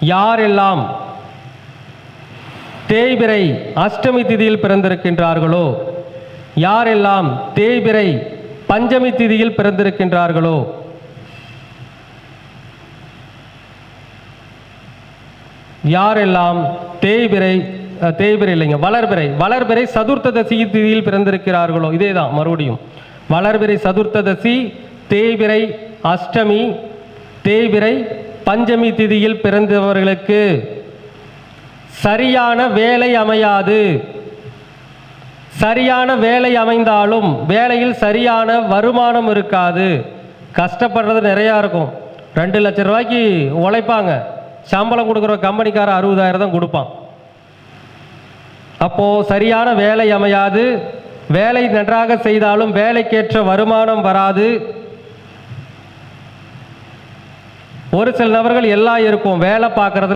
யாரெல்லாம் தேய்பிறை அஷ்டமி திதியில் பிறந்திருக்கின்றார்களோ, யாரெல்லாம் தேய்பிறை பஞ்சமி திதியில் பிறந்திருக்கின்றார்களோ, யாரெல்லாம் தேய்பிறை இல்லைங்க வளர்பிறை சதுர்த்ததசி திதியில் பிறந்திருக்கிறார்களோ, இதே தான் மறுபடியும் வளர்பிறை சதுர்த்ததசி, தேய்பிறை அஷ்டமி, தேய்பிறை பஞ்சமி திதியில் பிறந்தவர்களுக்கு சரியான வேலை அமையாது. சரியான வேலை அமைந்தாலும் வேலையில் சரியான வருமானம் இருக்காது. கஷ்டப்படுறது நிறையா இருக்கும். 2 லட்சம் ரூபாய்க்கு உழைப்பாங்க, சம்பளம் கொடுக்குற கம்பெனிக்கார 60,000 தான் கொடுப்பான். அப்போது சரியான வேலை அமையாது. வேலை நன்றாக செய்தாலும் வேலைக்கேற்ற வருமானம் வராது. ஒரு சில நபர்கள் எல்லாம் இருக்கும், வேலை பார்க்குறது